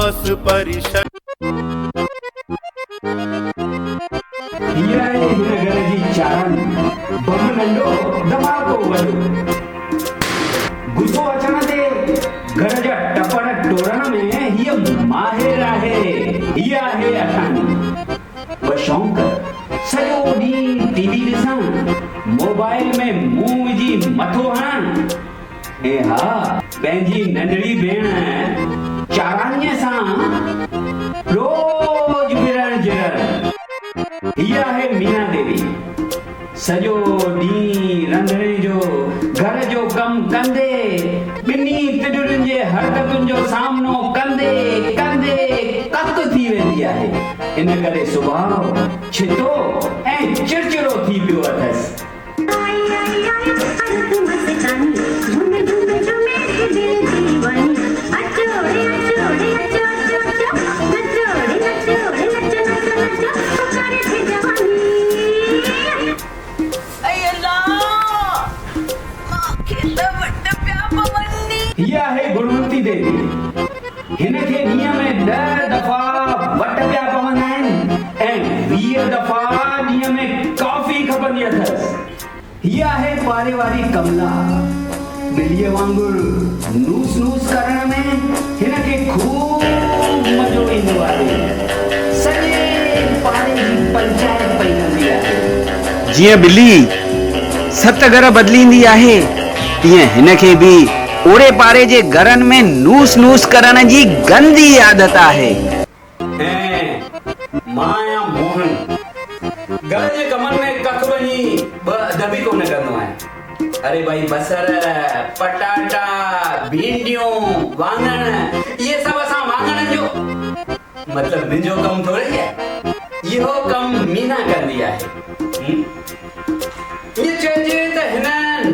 मौस परिषद हीरा हिन घर जी चारन बम नंढो धमाको वॾो गुस्सो अचण ते घर जा टपण टोरण में हीअ माहिर आहे हीअ आहे अखानी व शौंक़ सॼो ॾींहुं टीवी ॾिसण मोबाइल में मुंहुं विझी मथो हणण ऐं हा पंहिंजी नंढड़ी भेण चाराणीअ सां रोज विरण जिरण हीअ आहे मीना देवी सॼो ॾींहुं रंधिणे जो घर जो कमु कंदे ॿिन्ही पिडुरनि जे हरकतुनि जो सामनो कंदे कंदे कक थी वेंदी आहे इन करे सुभाउ छितो ऐं चिड़चिड़ो थी पियो अथसि हीअ आहे गुणवंती देवी हिन खे ॾींहं में 10 दफ़ा वट पिया पवंदा आहिनि ऐं 20 दफ़ा ॾींहं में कॉफ़ी खपंदी अथसि हीअ आहे पारे वारी कमला ॿिलीअ वांगुरु नूस नूस करण में हिन खे खूब मज़ो ईंदो आहे सॼे पारे जी पंचायत पई कंदी आहे जीअं ॿिली 7 घर बदिलींदी आहे तीअं हिन खे बि ओड़े पारे जे घरनि में नूस नूस करण जी गंदी आदत आहे ऐं माया मोहन घर जे कमनि में कख वञी ॿ अदब ई कोन कंदो आहे अरे भाई बसर पटाटा भींडियूं वाङण इहे सभु असां वाङणनि जो मतिलबु मुंहिंजो कमु थोरे आहे इहो कमु मीना कंदी आहे इएं चइजे त हिन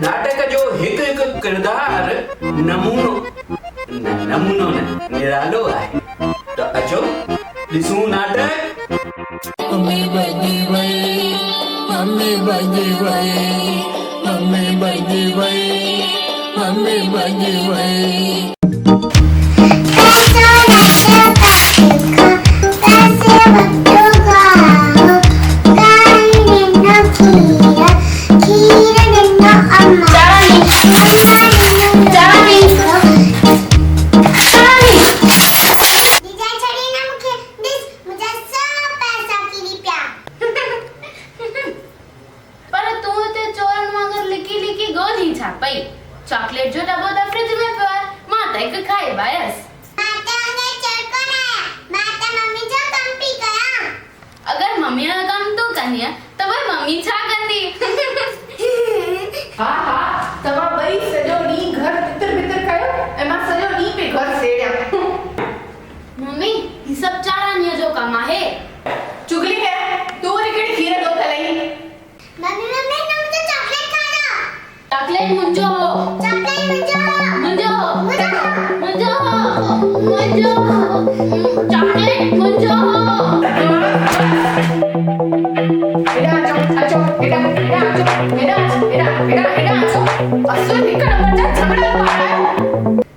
नाटक जो हिकु हिकु किरदारु नमूनो न निरालो आहे त अचो ॾिसूं नाटक मम्मी बजी वई मम्मी बजी वई मम्मी बजी वई मम्मी बजी वई चॉकलेट जो डब्बो द फ्रिज में पियो आहे मां त हिकु खाई वयसि माता ने चरको न माता मम्मी जो कम पी कया अगर मम्मी जो कम तू कंदी त भाई मम्मी छा कंदी हा हा तव्हां ॿई सॼो ॾींहुं घर तितर बितर कयो ऐं मां सॼो ॾींहुं पे घर सेड़ियां मम्मी ही सब चारानीअ जो कम आहे चुगली है तू वरी कहिड़ी खीर दो तलई मम्मी मम्मी न मुझे चॉकलेट खाना चॉकलेट मुंजो चॉकलेट मुंजो एडा अचो एडा असुर निकल मचा झगड़ा पाया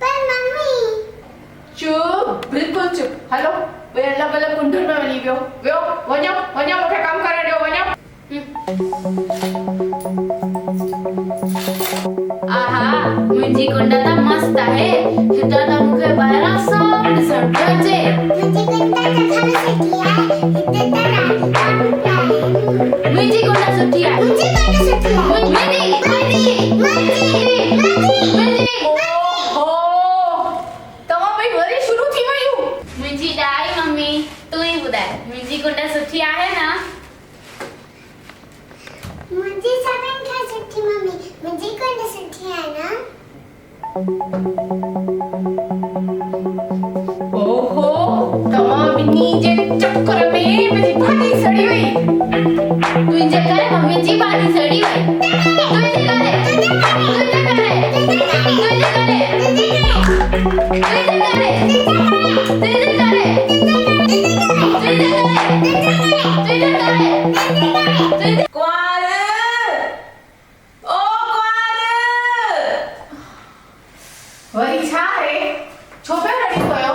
पर मम्मी चुप बिल्कुल चुप हेलो वे अलग अलग कुंडल में वनी वियो वञो मूंखे कम करे ॾियो वञो आहा मुंहिंजी कुंड त मस्त आहे हितां त मूंखे ॿाहिरां सभु ॾिसण थो अचे मुझे कुंडा तो खाना सीखी है इतने तरह मुंहिंजी कुंड सुठी आहे ओहो तव्हां भई वरी शुरू थी वयूं मुंहिंजी ॾाई मम्मी तूं ई ॿुधाए मुंहिंजी कुंड सुठी आहे न मुझे सभिन खां सुठी मम्मी मुझे कुंड सुठी है ना ओहो तव्हां ॿिन्ही जे चक्कर में मुंहिंजी भाॼी सड़ी वई तुंहिंजे करे मम्मी जी भाॼी सड़ी वई तुंहिंजे करे क्वार ओ क्वार वरी छा आहे छो पे रड़ी कयो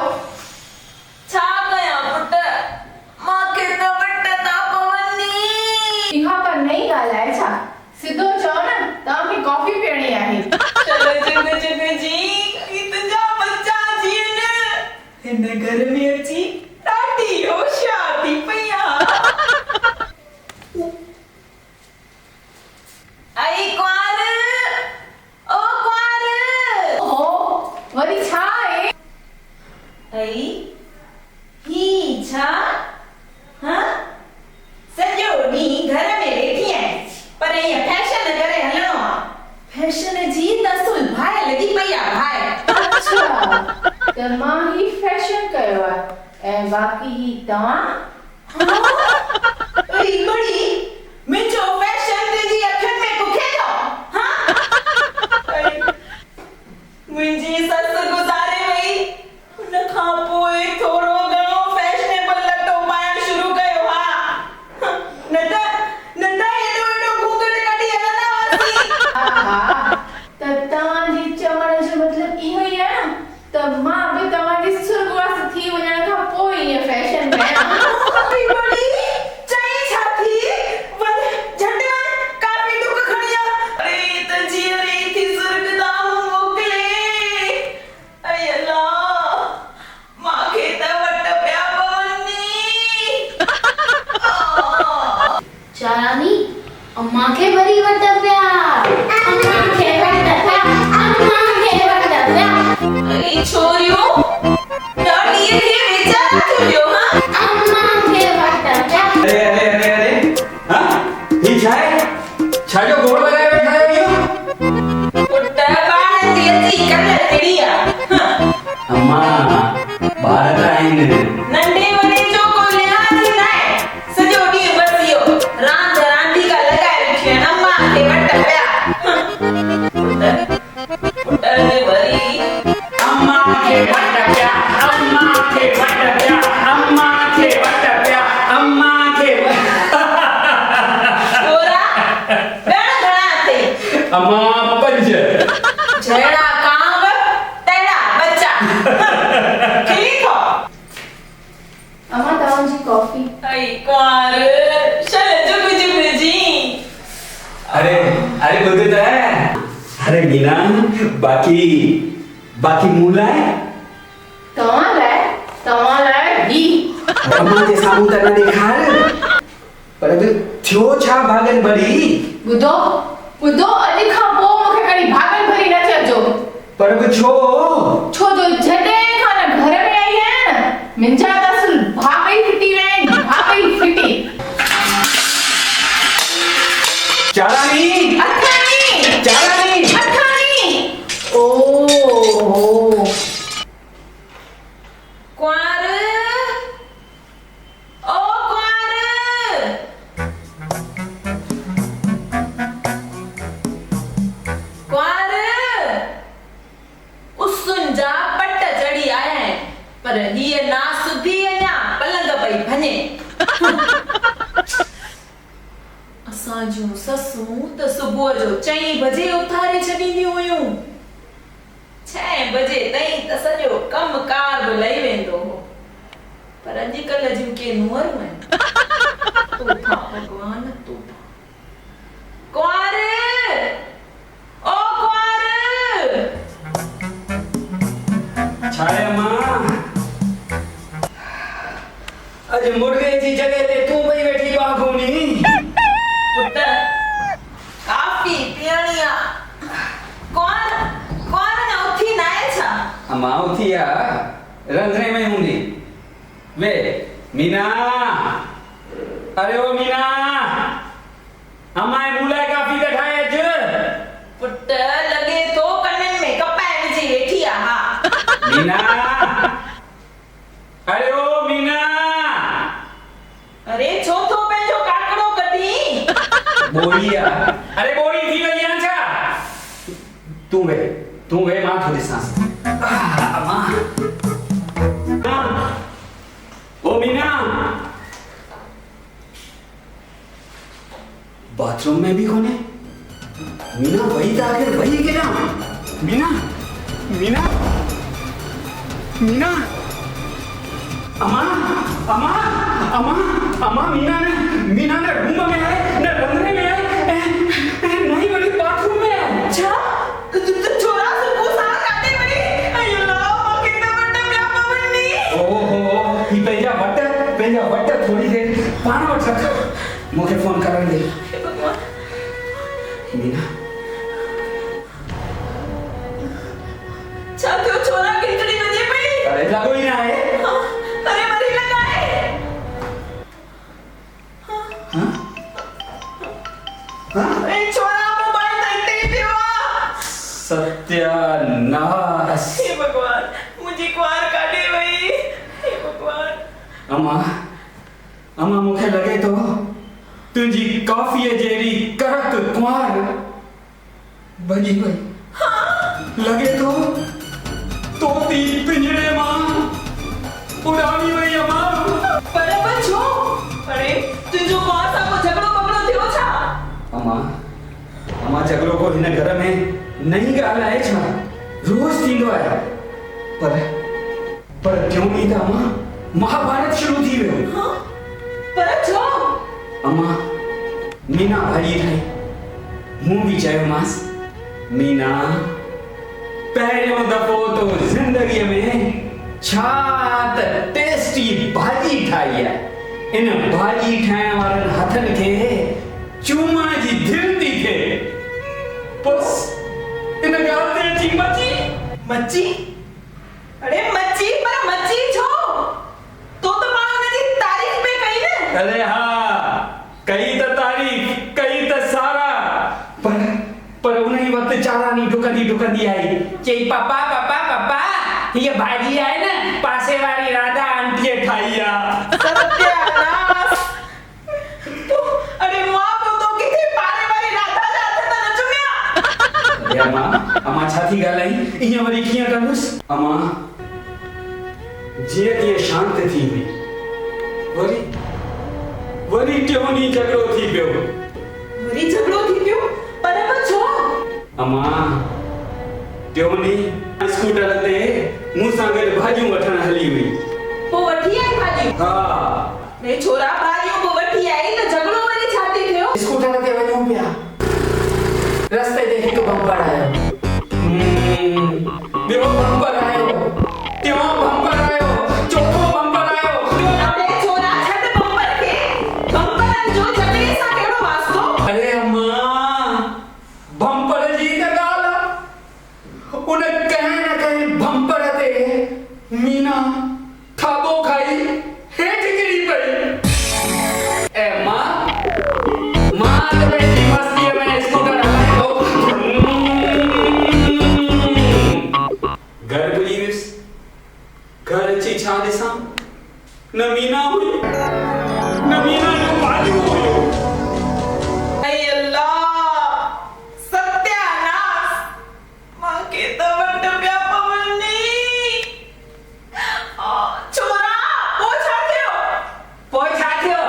जुग जी तुंहिंजा बच्चा जी न हिन घर में अची ॾाढी होशियार थी पई आई कुंवर ओ कुंवर ओ वरी छा आहे आई ही छा हाँ सॼो ॾींहुं घर में वेठी आहीं पर ईअं फैशन करे हलणो आहे फैशन जी त सुभाए लॻी पई आहे भाई अच्छा त मां ही फैशन कयो आहे ऐं बाक़ी ही तव्हां अई बड़ी मुंहिंजो फैशन तुंहिंजी अखियुनि में कुखे थो हाँ मुंहिंजी ससु गुज़ारे वई उन खां पोइ थोरो घणो फैशनेबल लटो पाइण शुरू कयो हा न त एॾो घूंघट कढी हलंदा हुआसीं हा त तव्हांजी चवण जो मतिलब इहो ई आहे न त मां बि तव्हांजी सुर्गवास थी वञण खां पोइ ईअं फैशन कयां अई बड़ी चई छा थी वञ झट वञ कापी टुक खणी आ अरे त जीअरी थी सुर्ग दाम मोकिले अई अल्लाह मांखे त वट पिया पवनी चारानी अम्मा के भरी वट प्या अम्मा के वट प्या अम्मा के वट प्या अरे छोरियो ॾाढी खे वीचार थियो हां अम्मा के वट प्या अरे हाँ ही छाए छाजो गोड़ लगाए बैठा है यो पुट बाण जी अची कल्ह तिड़ी आ अम्मा बाहर आइन नंढे वॾे जो को लिहाज़ ई नाहे सॼो ॾींहुं बसि इहो रांदि रांदीका लॻाए वेठी आहिनि अम्मा खे वट पिया पुट वरी अम्मा के वट प्या अम्मा के वट प्या अम्मा के वट प्या अम्मा के छोरा ॿियण घणा अथई अम्मा पंज जहिड़ा कांव तहिड़ा बच्चा खिली थो अम्मा तव्हांजी कॉफी अई कुंवर शल जुग जुग जी अरे ॿुध त अरे मीना बाकी मूला है तव्हां लाइ ही अम्मा जे साम्हूं त न ॾेखार पर थियो छा भागन भरी ॿुधो अॼु खां पोइ मूंखे कॾहिं भागल भरी न चइजो पर छो छो जो जॾहिं खां न घर में आई आहियां न मुंहिंजा त असुल भाग ई फिटी विया आहिनि भाग ई फिटी चारानी अठाणी ओ कुंवर ओ कुंवर कुंवर उसन जा पट चढ़ी आया आहिनि पर हीअ ना सुधी अञा पलंग पई भञे असां जूं ससूं त सुबुह जो 4 बजे उथारे छॾींदियूं हुयूं 6 बजे ताईं त सॼो कमकार बि लही वेंदो हो पर अॼुकल्ह जूं के नुंहरूं आहिनि तोता भॻवान तोता कुंवर ओ कुंवर छाए अम्मा अज मुर्गे जी जगह ते तू पई वेठी बागोनी पुट काफी पियणी आ कौन न उथी न आहे छा अम्मा उथिया रंधणे में हूंदी वे मीना अरे ओ मीना अम्मा मूला काफी त ठाए अच पुट लगे तो कननि में कपाए विझी वेठी आ हा मीना अरे ओ मीना अरे छो तो पंहिंजो काकड़ो कढी बोरिया अरे बोरी थी वई आहे छा तू वे मां थो ॾिसां अम्मा ओ मीना बाथरूम में भी कोने मीना वही था आखिर वही गिरा मीना अम्मा मीना ने रूम में है न रंधणे में है नहीं बड़ी बाथरूम में है छा छोरा मूंखे फोन करण दे। हे भगवान मीना छा थियो छोरा खिचड़ी वञे पई अरे लॻो ई न आहे। अरे मरी लॻाए हाँ? हाँ? अरे छोरा मोबाइल ताईं ते पियो आहे। सत्यानाश। हे भगवान मुंहिंजी कुंवार काॾे वई हे भगवान अम्मा अम्मा मूंखे लॻे थो तुंहिंजी कॉफीअ जहिड़ी कड़क कुंवार भॼी वई। लॻे थो तोती पिंजरे मां उॾामी वई अम्मा। पर छो अरे तुंहिंजो कुंवार सां को झगड़ो बगड़ो थियो छा अम्मा अम्मा झगड़ो को हिन घर में नई ॻाल्हि आहे छा रोज़ थींदो आहे। पर क्यों नहीं था अम्मा महाभारत शुरू थी वियो। हाँ? पर छो अम्मा मीना भाॼी ठाही मूं बि चयोमांसि मीना पहिरियों दफ़ो तो ज़िंदगीअ में छा त टेस्टी भाॼी ठाही आहे। इन भाॼी ठाहिण वारनि हथनि खे चूमण जी दिलि थी थिए। बस इन ॻाल्हि ते अची मची मच्छी अरे मच्छी पर मच्छी छो तो पाण हुनजी तारीफ़ पे कई न अरे हाँ कई त तारीफ़ कई त सारा पर उन ई वक्त चारानी डुकंदी आई चई पापा पापा पापा ये भाॼी आहे न पासे वारी राधा आंटीअ ठाही आहे। सत्यानाश अरे मां को तो किथे पारे वारी राधा जा हथ त न चुमिया अरे अम्मा छा थी ॻाल्हाई ईअं वरी कीअं कंदुसि। अम्मा जीअं तीअं शांत थी हुई वरी टियों ॾींहुं झगड़ो थी पियो। वरी झगड़ो थी पियो पर छो अम्मा टियों ॾींहुं स्कूटर ते मूं सां गॾु भाॼियूं वठण हली हुई। पोइ वठी आई भाॼियूं हा रे छोरा भाॼियूं पोइ वठी आई त झगड़ो वरी छा थी थियो स्कूटर ते वञूं पिया रस्ते ते हिकु बम्पर आयो ॿियो बम्पर आयो टियों बम्पर आयो चोथों बम्पर आयो। अरे छोरा छॾ बम्पर खे बम्परनि जो झगड़े सां कहिड़ो वास्तो अरे अम्मा बम्पर जी त ॻाल्हि आहे उन कंहिं न कंहिं बम्पर ते मीना थाॿो खाई हेठि किरी पई। ऐं मां त पंहिंजी मस्तीअ में स्कूटर हलाईंदो घर पुॼी वियुसि। घर अची छा ॾिसां न मीना हुई न मीना जो भाॼियूं हुयूं। ऐ अल्लाह सत्यानाश मांखे त वट पिया पवनी छोरा पोइ छा थियो पोइ छा थियो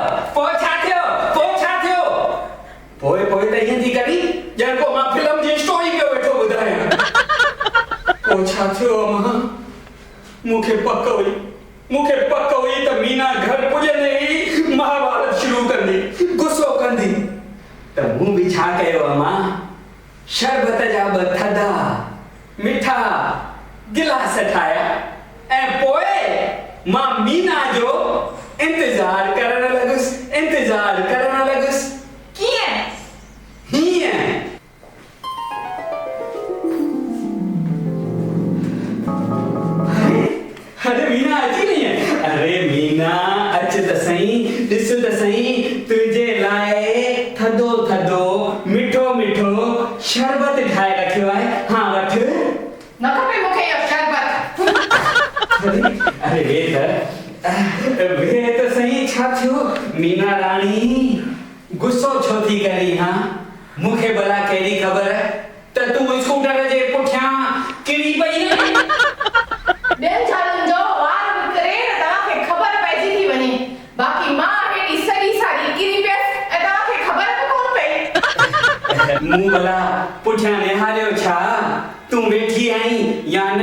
पोइ त ईअं थी करी ॼण को मां फिल्म जी स्टोरी पियो वेठो ॿुधायां। पोइ छा थियो अम्मा मूंखे पक हुई त मीना घर पुॼंदे ई महाभारत शुरू कंदी गुस्सो कंदी त मूं बि छा कयो अम्मा शरबत जा ॿ थधा मिठा गिलास ठाहिया ऐं पोइ मां मीना जो इंतज़ार करण लॻुसि कीअं हीअं अरे मीना अची वई आहे। अरे मीना अच त सही ॾिस त सही तुंहिंजे लाइ थधो मिठो शरबत ठाहे रखियो आहे। हाँ वठ न खपे मूंखे इहो शरबत अरे वे त सही छा थियो मीना राणी गुस्सो छो थी करी। हाँ मूंखे भला कहिड़ी ख़बर त तूं स्कूटर जे पुठियां किरी पई न। ॿियनि ज़ालुनि जो वार करे तव्हांखे ख़बर पइजी थी वञे बाक़ी मां हेॾी सॼी सारी किरी पियसि ऐं तव्हांखे ख़बर बि कोन पई। मूं भला पुठियां निहारियो छा तूं वेठी आई या न।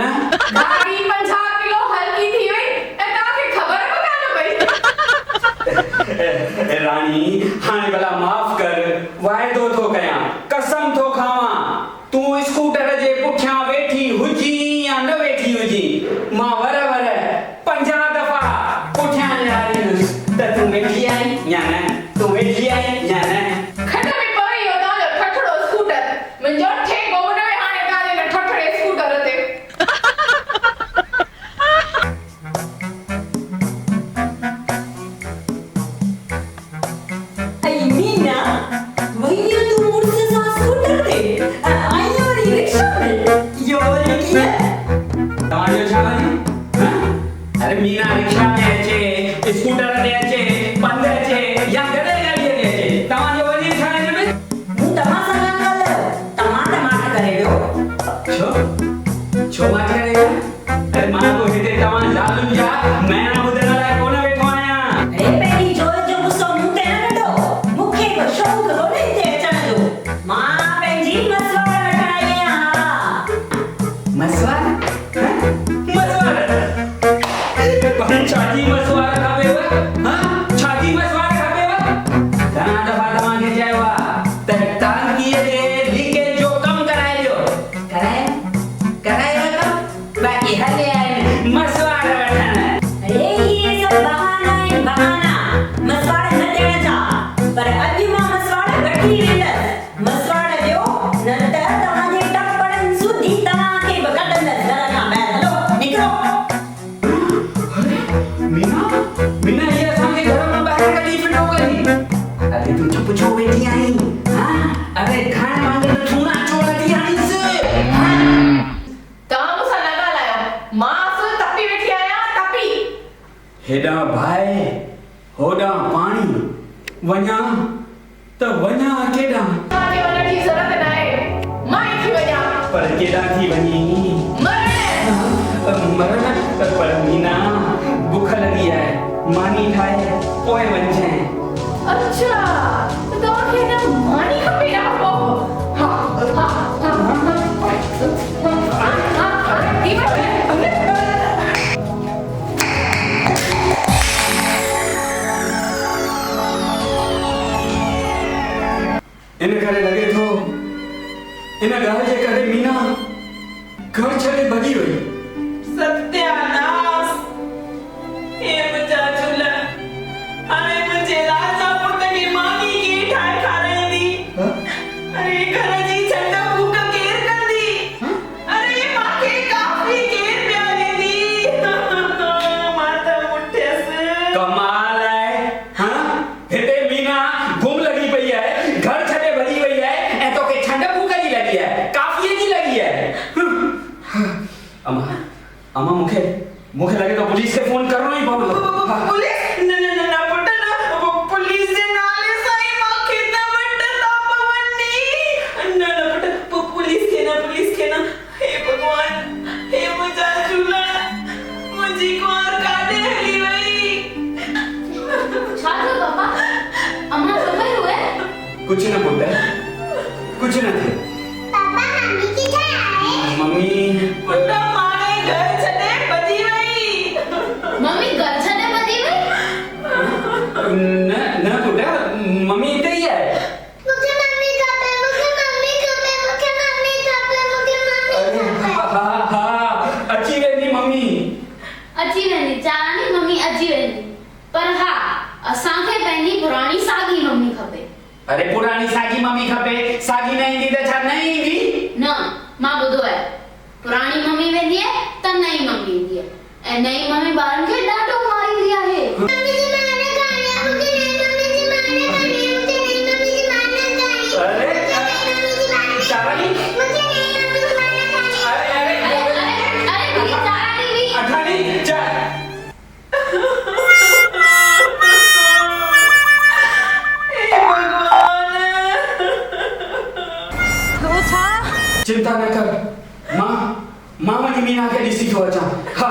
गाड़ी 50 किलो हल्की थी वई ऐं तव्हांखे ख़बर बि कान पई। राणी हाणे भला माफ़ कर वाइदो थो कयां कसम थो खावां तूं स्कूटर जे पुठियां वेठी हुजी या न वेठी हुजी मां वर 50 दफ़ा पुठियां निहारींदुसि त तूं वेठी आई या न तूं वेठी आई चुप छो वेठी आई? हाँ? अरे खाने मांगे तो थूना चोड़ा दी आई से। तव्हां मूंसां न ॻाल्हायो। मां असुल तपी वेठी आहियां, तपी। हेॾा बाहि होॾा पाणी वञा त वञा केॾां? तव्हांखे वञण जी ज़रूरत न आहे। मां ई थी वञां। पर केॾां थी वञी? मरण पर मीना बुख लॻी आहे, मानी ठाहे पोइ वञजांइ। अच्छा, त तव्हांखे न मानी खपे न पोइ। हा हा हा इन करे लॻे थो इन ॻाल्हि जे करे मीना घर छॾे भॼी वई। सत्यानाश। हे मुंहिंजा झूला, हाणे मुंहिंजे राजा पुट खे मानी केरु ठाहे खाराईंदी? अरे घर जी छंड फूक केरु कंदी? अरे मूंखे काफ़ी केरु पीआरींदी? मां त मुठियसि। कमाल आहे, हाँ? हिते मीना गुम लॻी पई आहे, घर छॾे भॼी वई आहे ऐं तोखे छंड फूक जी लॻी आहे, काफ़ीअ जी लॻी आहे। अम्मा मूंखे लॻे थो पुलिस खे फोन करणो ई पवंदो। पुलिस? न पुट न, पुलिस जे नाले सां ई मूंखे त वट था पवनि। न पुट, पुलिस खे न। हे भॻवान, हे मुंहिंजा झूला, मुंहिंजी कुंवर काॾे हली वई? छा थियो पापा? अम्मा सुम्ही हुए? कुछ न पुट, कुछ न थे। पापा मम्मी किथे आहे? मम्मी पुट माने घर छॾे भॼी वई। मम्मी घर छॾे भॼी वई? न पुट, मम्मी हिते ई आहे। मूंखे मम्मी खपे, मूंखे मम्मी खपे, मूंखे मम्मी खपे, मूंखे मम्मी खपे। हा अची वेंदी मम्मी। अची वेंदी चारानी, मम्मी अची वेंदी। पर हा, असांखे पंहिंजी पुराणी साॻी मम्मी खपे। अरे पुरानी साॻी मम्मी खपे, साॻी न ईंदी त छा न ईंदी? न, मां ॿुधो आहे पुराणी मम्मी वेंदी आहे त नई मम्मी ईंदी आहे ऐं नई मम्मी ॿारनि खे ॾाढो मारींदी आहे। मम्मी जी मां न खाणी आहे, मूंखे नई मम्मी जी मां न खाणी आहे, मूंखे नई मम्मी जी मां न खाणी आहे। अरे चारानी, मूंखे नई मम्मी जी मां न खाणी आहे। अरे अरे चारानी भी अठानी चा चिंता न कर, मां वञी मीना खे ॾिसी थो अचां। हा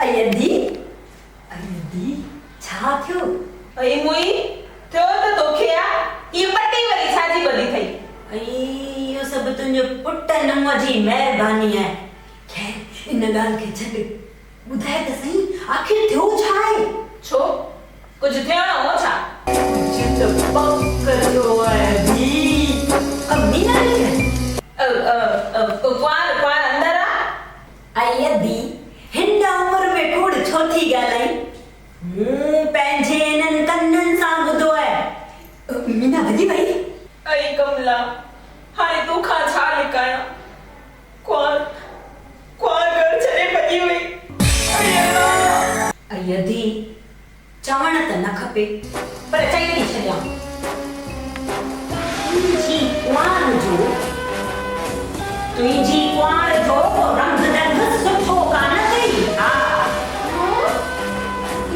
अय्यदी छा थियो? अई मुई थियो त तोखे आ, ई पटी वरी छाजी बदी थई? इहो सभु तुंहिंजो पुट नूंहं जी महिरबानी आहे। खैर इन ॻाल्हि खे छॾ, ॿुधाए त सही आखिर थियो छा आहे? छो कुछ थियणो हो छा? कुझु त पक थियो आहे दी। अब मीना नहीं है? कुंवार अंदर आ? अय्यदी हिन उम्र में कूड़ छो थी ॻाल्हाई? मूं पंहिंजे इन्हनि कननि सां ॿुधो आहे। मीना भॼी वई? अई कमला, हाणे तूं खां छा लिकायां? कुंवार घर छॾे भॼी वई। अय्यदी चवण त न खपे, पर चई थी छॾियां। तुंहिंजी कुंवार जो रंग ॾंढ सुठो कान अथई। हा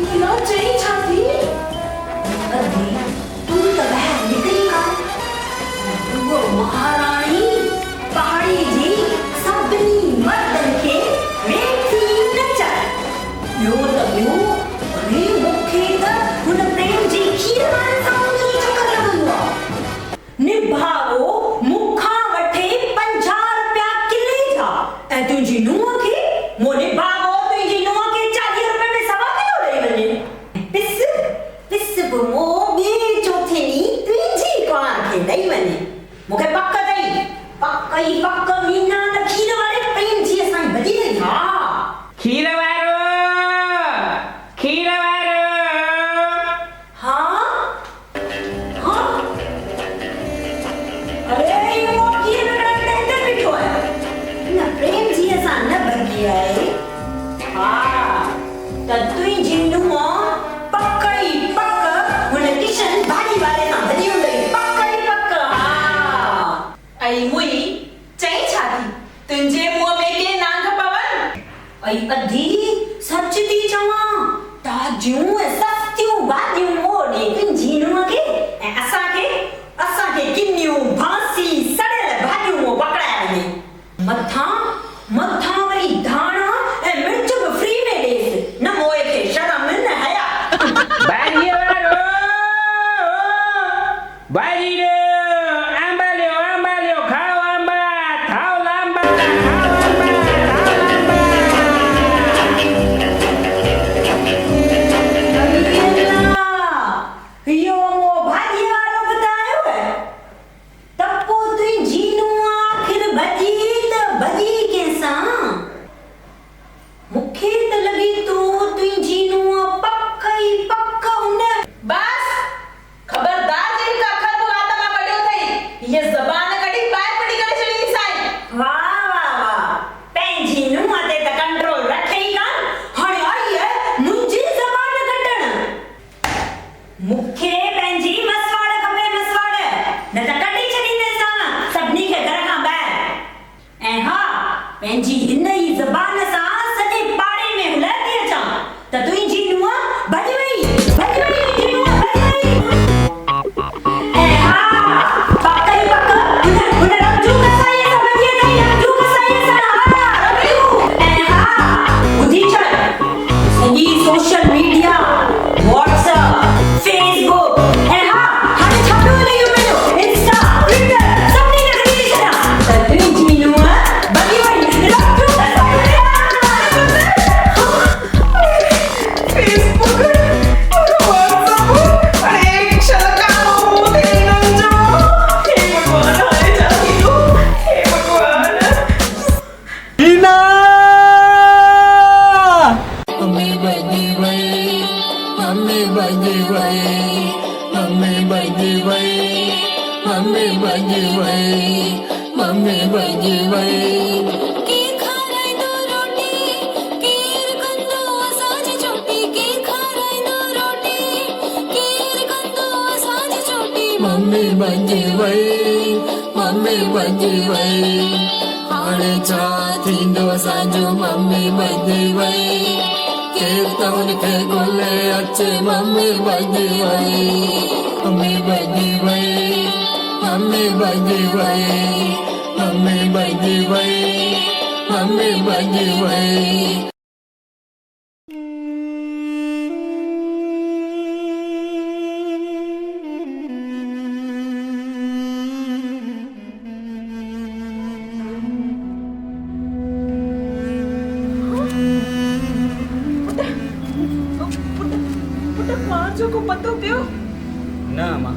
इहा चई छा थी? अदी तूं त ॿाहिरि निकिरी कान। उहो महाराणी पहाड़ी जी सभिनी मर्दनि खे वेठी नचाए। ॿियो त ॿियो, अरे मूंखे त हुन प्रेम जी खीर वारे साउंड जो चक्कर लॻंदो आहे। निभाओ मूंखां वठे 50 रुपया किले जा ऐं तुंहिंजी नुंहं खे मूं निभाओ तुंहिंजी नुंहं खे 40 रुपए में 1.25 किलो ॾेई वञे। पिस बि मूं ॿिए चौथे ॾींहुं तुंहिंजी कुंवार खे ॾेई वञे। मूंखे पक अथई, पक मीना त खीर वारे प्रेम जी असां भॼी वई। हा खीर वारो हाँ हाँ अरे ये मोटी लड़ाई ते बिठो है न प्रेम जी असा न बगी है हां त तुई जिन्नु पक्कई पक्क हुन किशन भाजी वाले सां भजी वई पक्कई पक्क हां आई मुई चई छाती तुंहिंजे मुंह में के नांग पवन आई अधी सच थी चवा ता जूं सस्तियूं भाजियूं मोड़े तुम जीनुआ के असा के किन्नियूं फांसी सड़ल भाजियूं पकड़ाया वने मथा वरी धाणा ए मिर्च भी फ्री में देस न मोए के शर्म न हया भाजी वालो भाजी रे आंबा लियो खाओ आंबा खाओ लांबा खाओ आंबा खाओ लांबा यो वो भाजी वालो बतायो है तप्पो तुई जीनु आखिर भजी कैसा मुखे त लगी तो तुई जीनु पक्का उन बस खबरदार जेडी का अखर तू आत्मा पड्यो थई ये जबान कडी पाय पडी करे चली साई वाह पंहिंजी नुंहं ते त कंट्रोल रखई कान हाणे आई है मुंहिंजी ज़बान कटण मूंखे पंहिंजी मसवाड़ खपे मसवाड़ न त कढी छॾींदेसां सभिनी खे घर खां ॿाहिरि ऐं हा पंहिंजी हिन ई ज़बान सां सॼे पाड़े में हुलंदी अचां त तुंहिंजी नुंहं भॼी वई जीनुआ भॼी वई ऐं हा पक्क हुन रमजू कसाईअ सां भॼी अथई रमजू कसाईअ सां हा रमजू ऐं हा ॿुधी छॾ सॼी सोशल मीडिया व्हाट्सएप फेसबुक ऐं हा हाणे छाॾो इहो पंहिंजो इंस्टा ट्विटर सभिनी खे ख़रीदी छॾियां त तुंहिंजी नुंहं भॼी वई रमजू कसाईअ फेसबुक व्हाट्सएप अरे क्षण कानो तेरी नंजो हे भगवान हाय जाती लो हे भगवान टीना मम्मी बजी वई मम्मी बजी वई मम्मी बजी वई मम्मी बजी वई मम्मी बजी वई की खाराई दो रोटी कीर कंदो असांज छोटी की खाराई दो रोटी कीर कंदो असांज छोटी मम्मी बजी वई मम्मी बजी वई हाणे छा थींदो असांजो मम्मी बजी वई केर त उनखे ॻोल्हे अचे मम्मी बजी वई मम्मी बजी वई मम्मी बजी वई मम्मी बजी वई मम्मी बजी वई पुट मां जो को पतो पियो न मां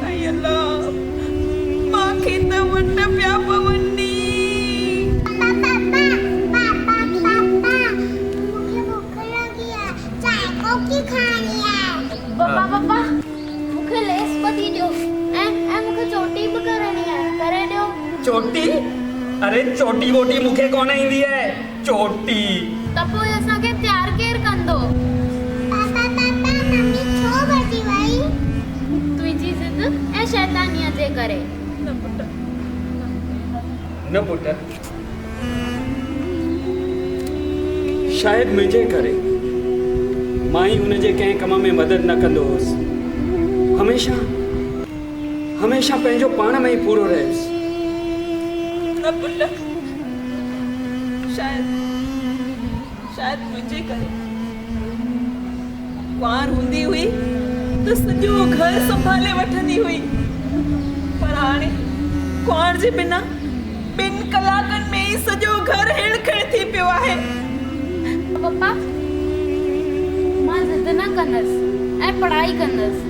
आई अल्लाह मां खे त वट पिया पवनी मुझे भूख लगी है चाय कॉफी खानी है पापा मुझे लेस पती दियो ए मुझे चोटी भी करनी है करे दियो चोटी अरे चोटी वोटी मूंखे कोन ईंदी है चोटी त पोइ असांखे तयार केर कंदो पापा मम्मी छो भॼी वई तुंहिंजी जिद ऐं शैतानियत जे करे न पुट शायद मुंहिंजे करे मां ई हुनजे कंहिं कम में मदद न कंदो हुउसि हमेशा पंहिंजो पाण में ई पूरो रहियुसि न पुट शायद मुझे करे कुंवार हूंदी हुई तो सॼो घर संभाले वठंदी हुई पर हाणे कुंवार जे बिना 2 कलाकनि में ई सॼो घर हिड़खिड़ थी पियो आहे पप्पा मां जिद न कंदसि ऐं पढ़ाई कंदसि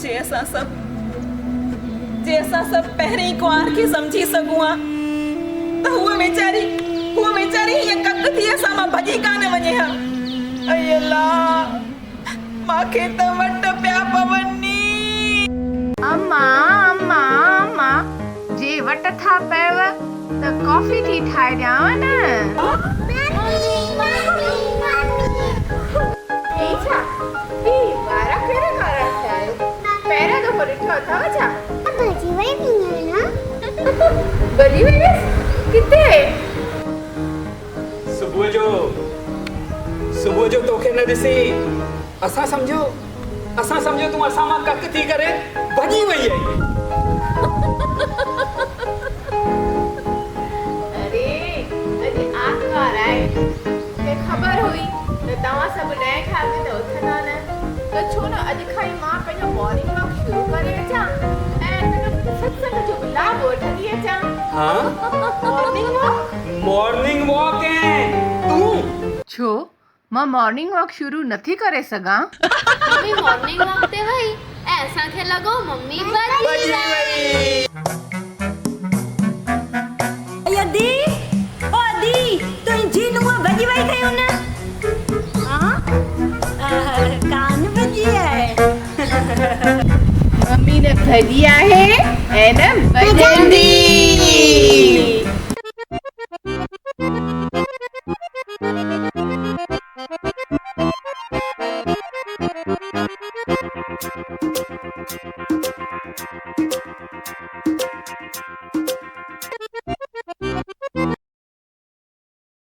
जे असां सभु पहिरीं कुंवार खे सम्झी सघूं हा त हूअ वेचारी हीअ कक थी असां मां भॼी कान वञे हा अय अल्लाह मां मांखे त वट पिया पवनी। अम्मा अम्मा अम्मा जे वट था पएव त कॉफी थी ठाहे ॾियांव न। ही छा ही वारा कहिड़ा कारा थिया आहियो? पहिरियों दफ़ो ॾिठो अथव छा? भजी वई है ना भॼी वई हुयसि? किथे? सुबुह जो तोखे न ॾिसी असां सम्झो तूं असां मां कक थी करे भॼी वई आई। अरे अॼु आर्तवार आहे, मूंखे ख़बर हुई त तव्हां सभु ॾहें खां अॻु त उथंदा न, त छो न अॼु खां ई मां पंहिंजो मॉर्निंग वॉक शुरू करे अचां ऐं पंहिंजो सत्संग जो बि लाभ वठंदी अचां। हाँ मॉर्निंग वॉक है तूं? छो मां मॉर्निंग वॉक शुरू नथी करे सघां? मम्मी मॉर्निंग वॉक ते वई ऐं असांखे लॻो मम्मी भॼी वई। अदी ओ अदी तुंहिंजी नुंहुं भॼी वई अथई हुन। हाँ कान भॼी आहे। मम्मी ने भॼी आहे ऐं न भॼंदी।